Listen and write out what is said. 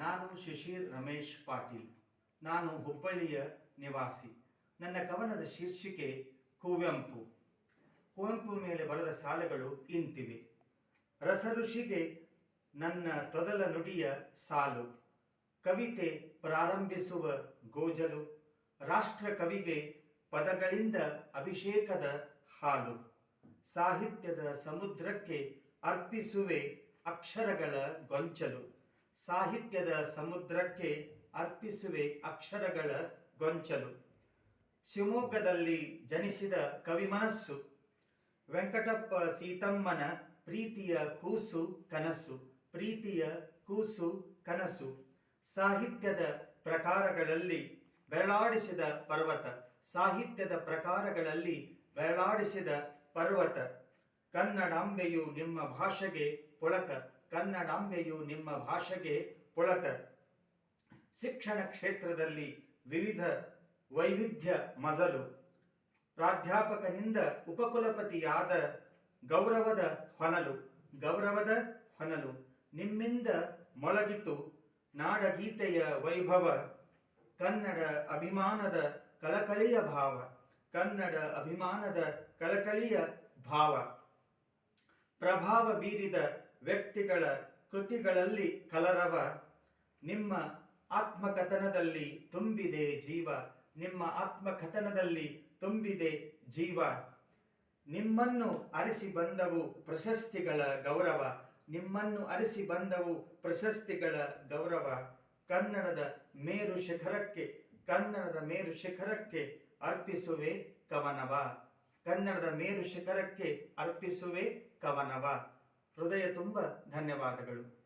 ನಾನು ಶಿಶಿರ್ ರಮೇಶ್ ಪಾಟೀಲ್. ನಾನು ಹುಬ್ಬಳ್ಳಿಯ ನಿವಾಸಿ. ನನ್ನ ಕವನದ ಶೀರ್ಷಿಕೆ ಕುವೆಂಪು. ಕುವೆಂಪು ಮೇಲೆ ಬರೆದ ಸಾಲುಗಳು ಇಂತಿವೆ. ರಸಋಷಿಗೆ ನನ್ನ ತೊದಲ ನುಡಿಯ ಸಾಲು, ಕವಿತೆ ಪ್ರಾರಂಭಿಸುವ ಗೋಜಲು, ರಾಷ್ಟ್ರ ಕವಿಗೆ ಪದಗಳಿಂದ ಅಭಿಷೇಕದ ಹಾಲು, ಸಾಹಿತ್ಯದ ಸಮುದ್ರಕ್ಕೆ ಅರ್ಪಿಸುವೆ ಅಕ್ಷರಗಳ ಗೊಂಚಲು, ಸಾಹಿತ್ಯದ ಸಮುದ್ರಕ್ಕೆ ಅರ್ಪಿಸುವೆ ಅಕ್ಷರಗಳ ಗೊಂಚಲು. ಶಿವಮೊಗ್ಗದಲ್ಲಿ ಜನಿಸಿದ ಕವಿ ಮನಸ್ಸು, ವೆಂಕಟಪ್ಪ ಸೀತಮ್ಮನ ಪ್ರೀತಿಯ ಕೂಸು ಕನಸು, ಪ್ರೀತಿಯ ಕೂಸು ಕನಸು. ಸಾಹಿತ್ಯದ ಪ್ರಕಾರಗಳಲ್ಲಿ ಬೆರಳಾಡಿಸಿದ ಪರ್ವತ, ಸಾಹಿತ್ಯದ ಪ್ರಕಾರಗಳಲ್ಲಿ ಬೆರಳಾಡಿಸಿದ ಪರ್ವತ. ಕನ್ನಡಾಂಬೆಯು ನಿಮ್ಮ ಭಾಷೆಗೆ ಪುಳಕ, ಕನ್ನಡಾಂಬೆಯು ನಿಮ್ಮ ಭಾಷೆಗೆ ಪುಳಕ. ಶಿಕ್ಷಣ ಕ್ಷೇತ್ರದಲ್ಲಿ ವಿವಿಧ ವೈವಿಧ್ಯ ಮಜಲು, ಪ್ರಾಧ್ಯಾಪಕನಿಂದ ಉಪಕುಲಪತಿಯಾದ ಗೌರವದ ಹೊನಲು, ಗೌರವದ ಹೊನಲು. ನಿಮ್ಮಿಂದ ಮೊಳಗಿತು ನಾಡಗೀತೆಯ ವೈಭವ, ಕನ್ನಡ ಅಭಿಮಾನದ ಕಳಕಳಿಯ ಭಾವ, ಕನ್ನಡ ಅಭಿಮಾನದ ಕಳಕಳಿಯ ಭಾವ. ಪ್ರಭಾವ ಬೀರಿದ ವ್ಯಕ್ತಿಗಳ ಕೃತಿಗಳಲ್ಲಿ ಕಲರವ, ನಿಮ್ಮ ಆತ್ಮಕಥನದಲ್ಲಿ ತುಂಬಿದೆ ಜೀವ, ನಿಮ್ಮ ಆತ್ಮಕಥನದಲ್ಲಿ ತುಂಬಿದೆ ಜೀವ. ನಿಮ್ಮನ್ನು ಅರಿಸಿ ಬಂದವು ಪ್ರಶಸ್ತಿಗಳ ಗೌರವ, ನಿಮ್ಮನ್ನು ಅರಿಸಿ ಬಂದವು ಪ್ರಶಸ್ತಿಗಳ ಗೌರವ. ಕನ್ನಡದ ಮೇರು ಶಿಖರಕ್ಕೆ, ಕನ್ನಡದ ಮೇರು ಶಿಖರಕ್ಕೆ ಅರ್ಪಿಸುವೆ ಕವನವ, ಕನ್ನಡದ ಮೇರು ಶಿಖರಕ್ಕೆ ಅರ್ಪಿಸುವೆ ಕವನವ. ಹೃದಯ ತುಂಬ ಧನ್ಯವಾದಗಳು.